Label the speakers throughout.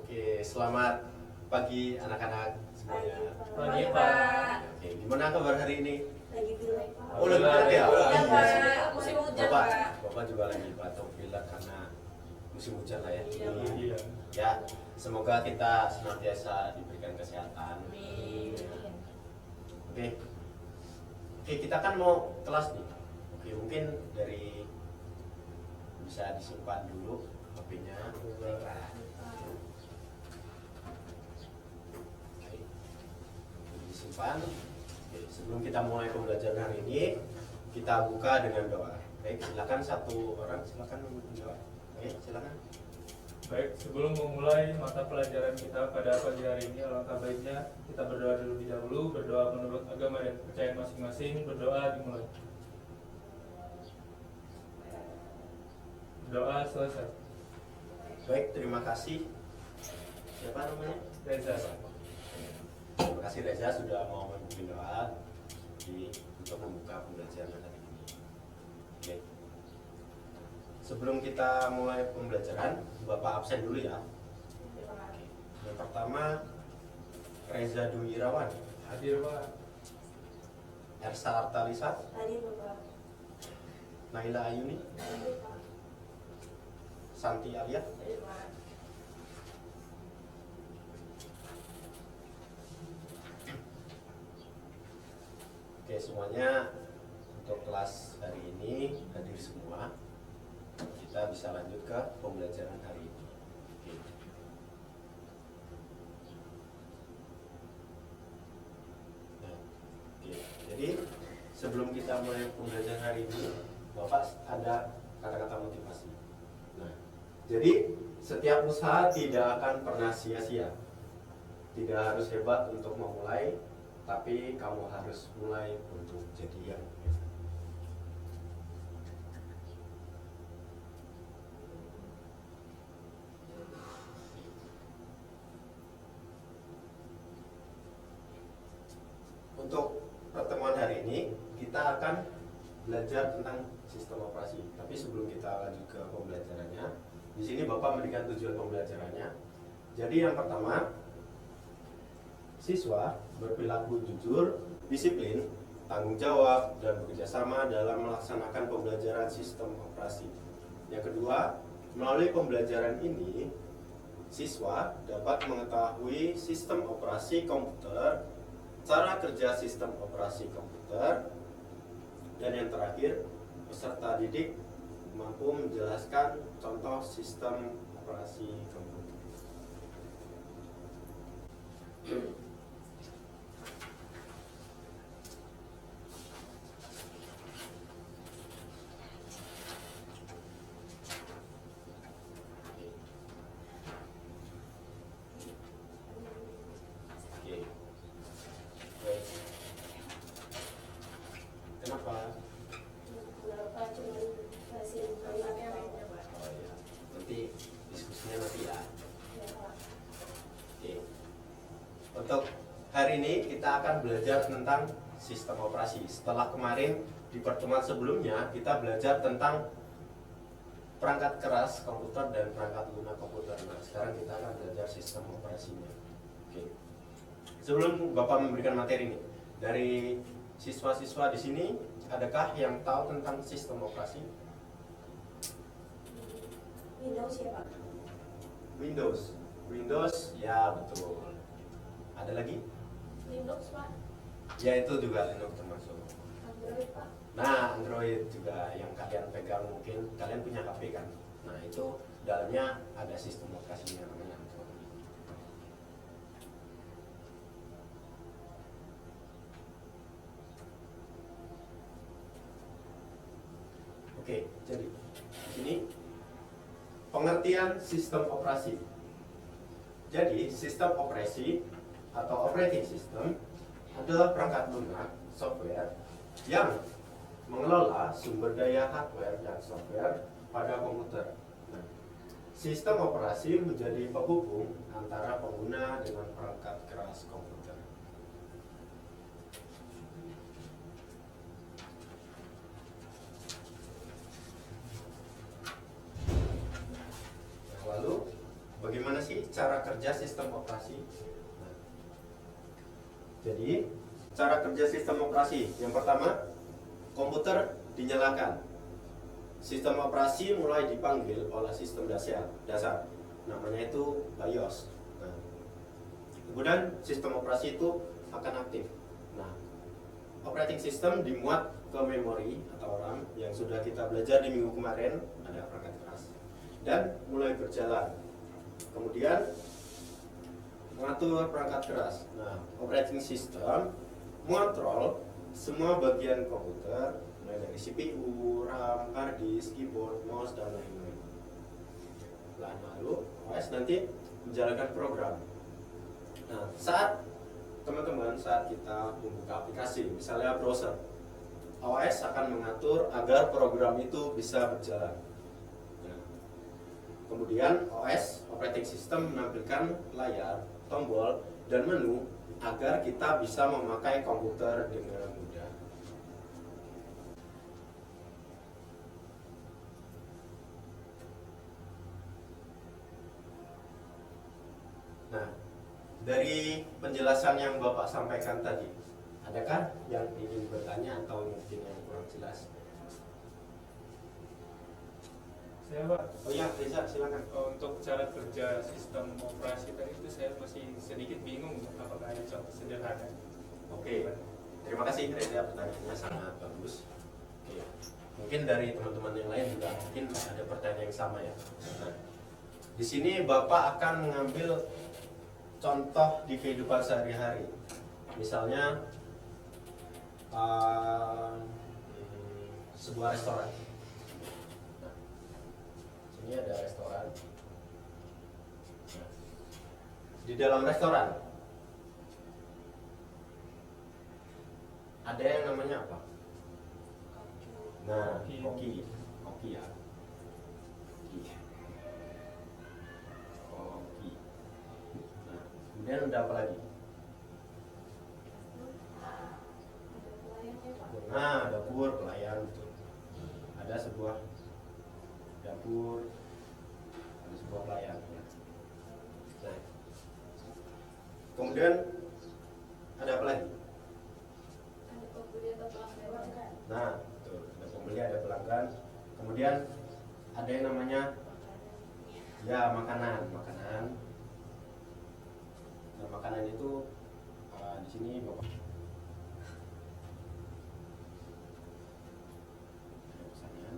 Speaker 1: Oke, selamat pagi anak-anak semuanya.
Speaker 2: Pagi, Pak.
Speaker 1: Oke, gimana kabar hari ini?
Speaker 3: Lagi pilek, Pak.
Speaker 1: Oh, lagi pilek ya?
Speaker 2: Iya,
Speaker 1: Iya,
Speaker 2: Pak.
Speaker 1: sih.
Speaker 2: Musim hujan,
Speaker 1: Bapak,
Speaker 2: Pak.
Speaker 1: Bapak juga lagi batuk pilek karena musim hujan lah ya.
Speaker 2: Iya, Pak.
Speaker 4: Iya.
Speaker 1: Ya, semoga kita senantiasa diberikan kesehatan.
Speaker 2: Amin.
Speaker 1: Oke. Oke, kita kan mau kelas nih. Oke, mungkin dari bisa disimpan dulu HP-nya. Disimpan. Oke, sebelum kita mulai pembelajaran hari ini, kita buka dengan doa. Baik, silakan satu orang silakan memimpin doa. Oke, silakan.
Speaker 4: Baik, sebelum memulai mata pelajaran kita pada pagi hari ini, alangkah baiknya kita berdoa terlebih dahulu, berdoa menurut agama dan kepercayaan masing-masing, berdoa dimulai. Doa selesai.
Speaker 1: Baik, terima kasih. Siapa namanya?
Speaker 4: Reza.
Speaker 1: Terima kasih Reza sudah mau memimpin doa untuk membuka pembelajaran hari ini. Oke. Sebelum kita mulai pembelajaran, Bapak absen dulu ya. Oke. Yang pertama, Reza Dwi Irawan,
Speaker 4: Hadir, Pak.
Speaker 1: Ersa Artalisa,
Speaker 3: Tadi Bapak.
Speaker 1: Naila Ayuni,
Speaker 3: Tadi Pak.
Speaker 1: Santi Alia,
Speaker 3: Tadi Pak.
Speaker 1: Oke, semuanya untuk kelas hari ini hadir semua. Kita bisa lanjut ke pembelajaran hari ini. Oke. Nah, oke. Jadi sebelum kita mulai pembelajaran hari ini, Bapak ada kata-kata motivasi. Nah, jadi setiap usaha tidak akan pernah sia-sia. Tidak harus hebat untuk memulai, tapi kamu harus mulai untuk jadi yang hebat. Untuk pertemuan hari ini kita akan belajar tentang sistem operasi. Tapi sebelum kita lanjut ke pembelajarannya, di sini Bapak memberikan tujuan pembelajarannya. Jadi yang pertama, siswa berperilaku jujur, disiplin, tanggung jawab, dan bekerja sama dalam melaksanakan pembelajaran sistem operasi. Yang kedua, melalui pembelajaran ini, siswa dapat mengetahui sistem operasi komputer, cara kerja sistem operasi komputer, dan yang terakhir, peserta didik mampu menjelaskan contoh sistem operasi komputer. Oke. Baik. Kenapa?
Speaker 3: Bapak cuma kasih informasi.
Speaker 1: Oh ya, nanti diskusinya nanti ya.
Speaker 3: Ya, Pak.
Speaker 1: Oke. Untuk hari ini kita akan belajar tentang sistem operasi. Setelah kemarin di pertemuan sebelumnya kita belajar tentang perangkat keras komputer dan perangkat lunak komputer. Nah, sekarang kita akan belajar sistem operasinya. Oke. Sebelum Bapak memberikan materi ini, dari siswa-siswa di sini, adakah yang tahu tentang sistem operasi?
Speaker 3: Windows ya, Pak.
Speaker 1: Windows. Windows, ya betul. Ada lagi?
Speaker 3: Linux, Pak.
Speaker 1: Ya itu juga Linux termasuk.
Speaker 3: Android, Pak.
Speaker 1: Nah, Android juga yang kalian pegang, mungkin kalian punya HP kan. Nah, itu dalamnya ada sistem operasinya namanya Android. Oke, jadi di sini pengertian sistem operasi. Jadi, sistem operasi atau operating system adalah perangkat lunak software yang mengelola sumber daya hardware dan software pada komputer. Nah, sistem operasi menjadi penghubung antara pengguna dengan perangkat keras komputer. sih cara kerja sistem operasi? Nah, jadi cara kerja sistem operasi yang pertama, komputer dinyalakan. Sistem operasi mulai dipanggil oleh sistem dasar. Namanya itu BIOS. Nah, kemudian sistem operasi itu akan aktif. Nah, operating system dimuat ke memori atau RAM yang sudah kita belajar di minggu kemarin, ada perangkat keras, dan mulai berjalan. Kemudian mengatur perangkat keras. Nah, operating system mengontrol semua bagian komputer, mulai dari CPU, RAM, hard disk, keyboard, mouse, dan lain-lain. Lalu OS nanti menjalankan program. Nah, saat kita membuka aplikasi, misalnya browser, OS akan mengatur agar program itu bisa berjalan. Nah, kemudian OS, operating system, menampilkan layar, tombol, dan menu agar kita bisa memakai komputer dengan mudah. Nah, dari penjelasan yang Bapak sampaikan tadi, adakah yang ingin bertanya atau mungkin yang kurang jelas?
Speaker 4: Saya Pak,
Speaker 1: Oh ya, Reza, silakan.
Speaker 4: untuk cara kerja sistem operasi tadi itu saya masih sedikit bingung apakah ada contoh sederhana.
Speaker 1: Oke, terima kasih Reza, pertanyaannya sangat bagus. Oke, mungkin dari teman-teman yang lain juga mungkin ada pertanyaan yang sama ya. Nah, di sini Bapak akan mengambil contoh di kehidupan sehari-hari. Misalnya sebuah restoran. Nah, sini ada restoran. Nah, di dalam restoran ada yang namanya apa? Nah, koki ya. Koki. Nah, kemudian ada apa lagi? Nah, dapur, pelayan, betul. Ada sebuah dapur, ada sebuah pelayan. Nah, kemudian ada apa lagi?
Speaker 3: Ada pembeli atau pelanggan.
Speaker 1: Nah, betul. Ada pembeli, ada pelanggan. Kemudian ada yang namanya ya makanan. Nah, makanan itu di sini Bapak. Ada pesanan.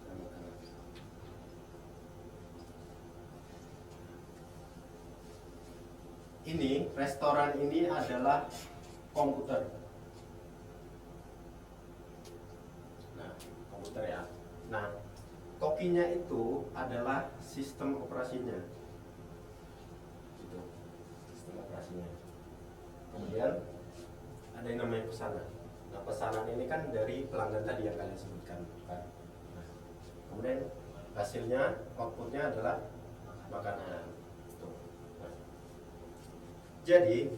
Speaker 1: Ada makanan. Ini restoran ini adalah komputer. Nah, komputer ya. Nah, kokinya itu adalah sistem operasinya. Gitu. Sistem operasinya. Kemudian ada yang namanya pesanan. Nah, pesanan ini kan dari pelanggan tadi yang kalian sebutkan, kan? Nah, kemudian hasilnya, outputnya adalah makanan. Tuh. Nah, jadi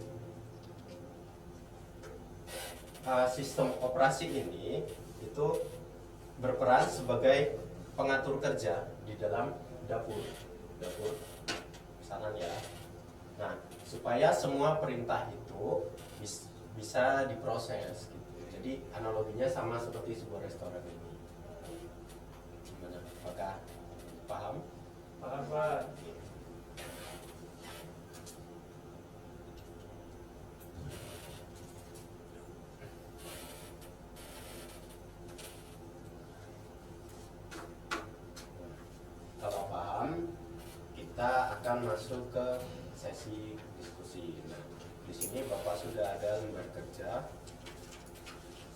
Speaker 1: sistem operasi ini itu berperan sebagai pengatur kerja di dalam dapur pesanan ya. Nah, supaya semua perintah itu bisa diproses gitu. Jadi analoginya sama seperti sebuah restoran ini. Gimana? Apakah paham?
Speaker 4: Paham Pak?
Speaker 1: Kalau paham, kita akan masuk ke sesi diskusi. Nah, di sini Bapak sudah ada lembar kerja.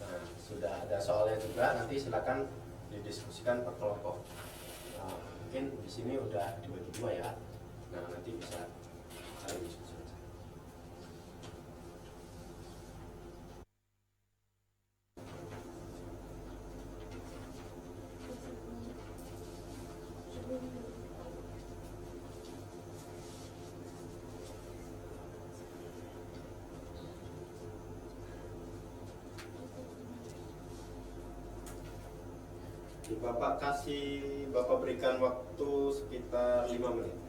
Speaker 1: Nah, sudah ada soalnya juga. Nanti silakan didiskusikan per kelompok. Nah, mungkin di sini udah dibagi dua ya. Nah, nanti bisa saling diskusi. Bapak berikan waktu sekitar 5 menit.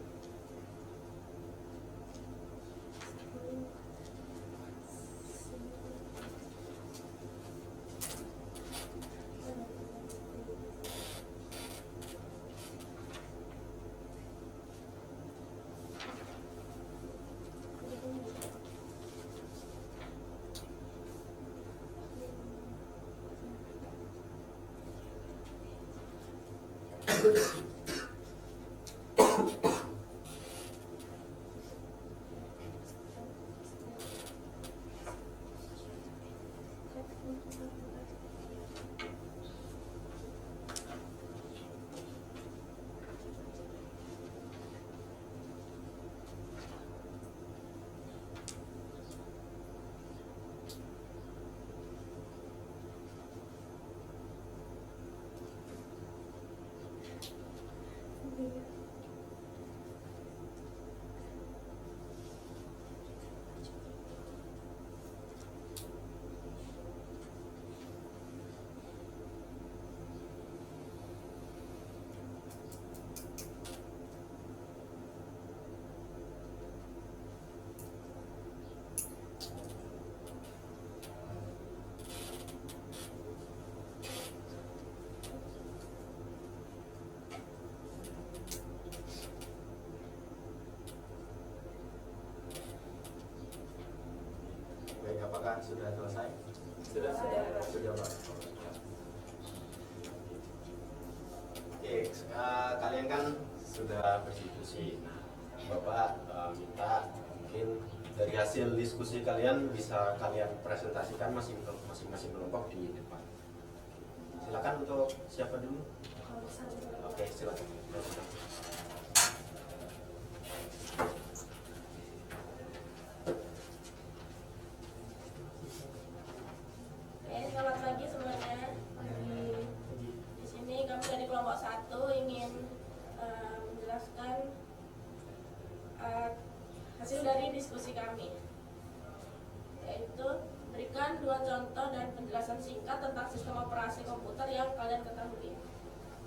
Speaker 1: Baik, apakah sudah selesai? Sudah, Pak. Oke, kalian kan sudah berdiskusi. Nah, Bapak minta mungkin dari hasil diskusi kalian bisa kalian presentasikan masing-masing kelompok di depan. Silakan untuk siapa dulu? Oke, silakan.
Speaker 2: Selamat pagi semuanya. Di sini kami dari kelompok 1 ingin menjelaskan hasil dari diskusi kami, yaitu berikan 2 contoh dan penjelasan singkat tentang sistem operasi komputer yang kalian ketahui.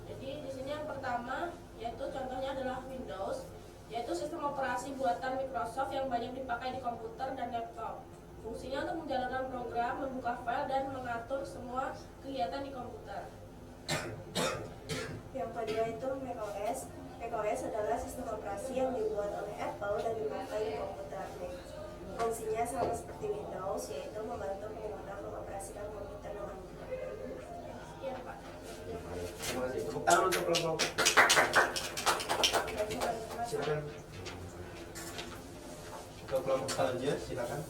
Speaker 2: Jadi di sini yang pertama yaitu contohnya adalah Windows, yaitu sistem operasi buatan Microsoft yang banyak dipakai di komputer dan laptop. Fungsinya untuk menjalankan program, membuka file, dan mengatur semua kegiatan di komputer.
Speaker 5: Yang kedua itu macOS. macOS adalah sistem operasi yang dibuat oleh Apple dan dipakai di komputer Mac. Fungsinya sama seperti Windows, yaitu membantu pengguna mengoperasikan komputer dengan mudah.
Speaker 2: Iya, Pak.
Speaker 1: Terima kasih. Tepuk tangan untuk kelompok. Silakan. Untuk kelompok selanjutnya, silakan.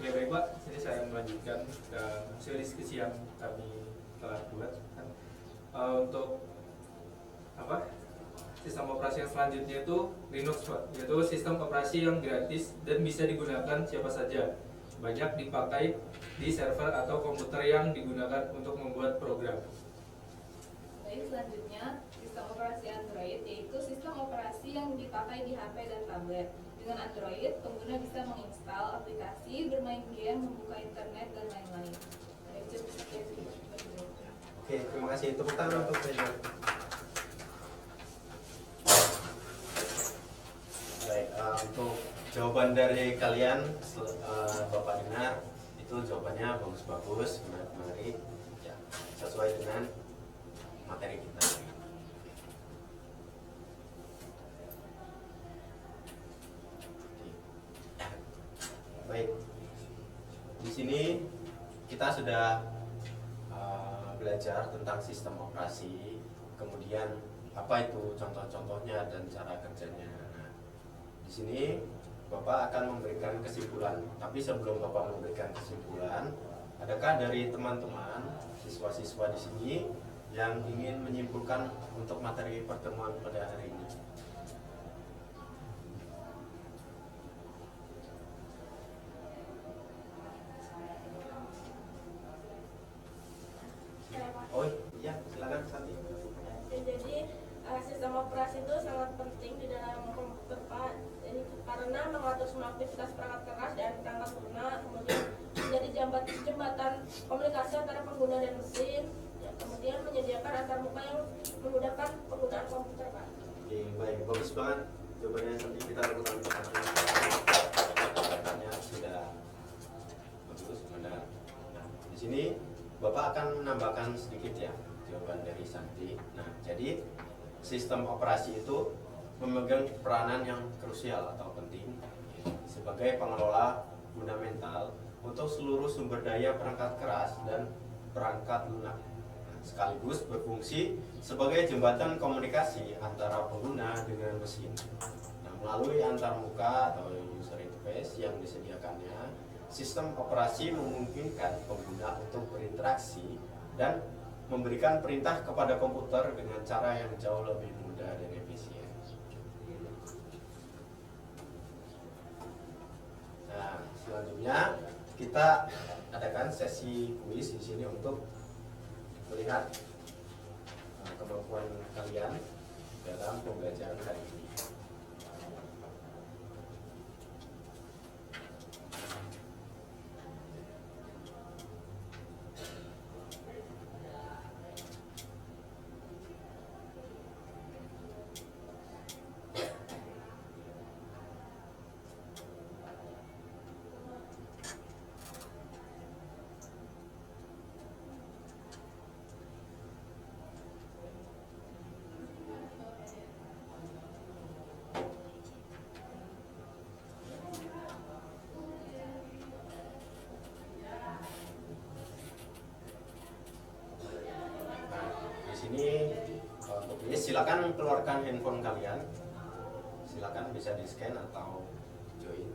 Speaker 4: Oke, baik Pak, jadi saya melanjutkan ke hasil diskusi yang kami telah buat. Untuk sistem operasi yang selanjutnya itu Linux Pak, yaitu sistem operasi yang gratis dan bisa digunakan siapa saja, banyak dipakai di server atau komputer yang digunakan untuk membuat program.
Speaker 3: Baik, selanjutnya sistem operasi Android, yaitu sistem operasi yang dipakai di HP dan tablet. Dengan Android, pengguna bisa menginstal aplikasi, bermain game, membuka internet, dan lain-lain.
Speaker 1: Oke, terima kasih. Tepuk tangan untuk saya. Baik, untuk jawaban dari kalian, Bapak dengar itu jawabannya bagus-bagus, menarik, ya, sesuai dengan materi kita. Baik, di sini kita sudah belajar tentang sistem operasi, kemudian apa itu contoh-contohnya dan cara kerjanya. Nah, di sini Bapak akan memberikan kesimpulan. Tapi sebelum Bapak memberikan kesimpulan, adakah dari teman-teman siswa-siswa di sini yang ingin menyimpulkan untuk materi pertemuan pada hari ini? Oh iya, silakan Santi.
Speaker 2: Jadi sistem operasi itu sangat penting di dalam komputer Pak. Jadi karena mengatur semua aktivitas perangkat keras dan perangkat lunak, kemudian menjadi jembatan komunikasi antara pengguna dan mesin, ya, kemudian menyediakan antarmuka yang memudahkan penggunaan komputer, Pak.
Speaker 1: Oke, baik, bagus banget jawabannya. Nanti kita lakukan pertanyaannya sudah bagus, benar. Nah, di sini Bapak akan menambahkan sedikit ya jawaban dari Santi. Nah, jadi sistem operasi itu memegang peranan yang krusial atau penting sebagai pengelola fundamental untuk seluruh sumber daya perangkat keras dan perangkat lunak, sekaligus berfungsi sebagai jembatan komunikasi antara pengguna dengan mesin. Nah, melalui antarmuka atau user interface yang disediakannya, sistem operasi memungkinkan pengguna untuk berinteraksi dan memberikan perintah kepada komputer dengan cara yang jauh lebih mudah dan efisien. Nah, selanjutnya kita adakan sesi kuis di sini untuk melihat kemampuan kalian dalam pembelajaran hari ini. Ini silakan keluarkan handphone kalian, silakan bisa di scan atau join.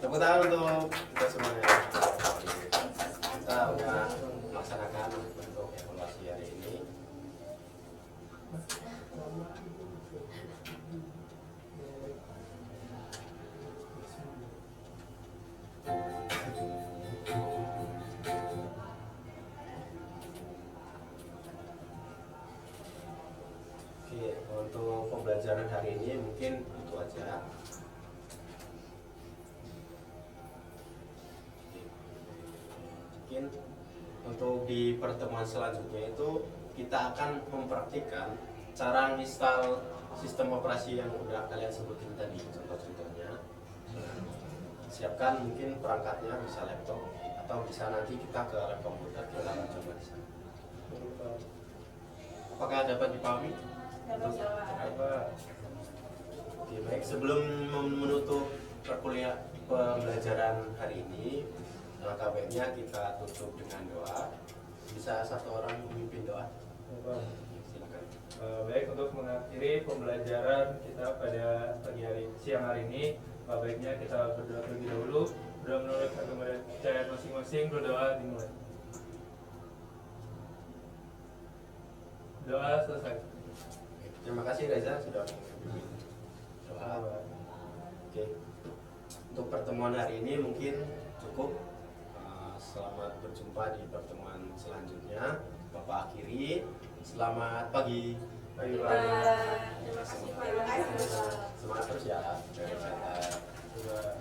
Speaker 1: Tepuk tangan untuk kita semuanya. Kita udah melaksanakan untuk evaluasi hari ini. Oke, untuk pembelajaran hari ini mungkin itu aja. Mungkin untuk di pertemuan selanjutnya itu kita akan mempraktikkan cara install sistem operasi yang udah kalian sebutin tadi, contoh-contohnya. Siapkan mungkin perangkatnya, bisa laptop atau bisa nanti kita ke lab komputer, kita akan coba di sana. Apakah dapat dipahami? Oke, baik. Sebelum menutup pembelajaran hari ini, langkah baiknya kita tutup dengan doa. Bisa satu orang memimpin doa? Silakan.
Speaker 4: Baik, untuk mengakhiri pembelajaran kita pada siang hari ini, baiknya kita berdoa terlebih dahulu. Berdoa menurut agama dan kepercayaan masing-masing. Berdoa dimulai. Doa selesai.
Speaker 1: Terima kasih Reza sudah memimpin doa. Oke. Untuk pertemuan hari ini mungkin cukup. Selamat berjumpa di pertemuan selanjutnya. Bapak akhiri. Selamat pagi.
Speaker 2: Terima kasih.
Speaker 1: Semangat terus ya. Jaga kesehatan.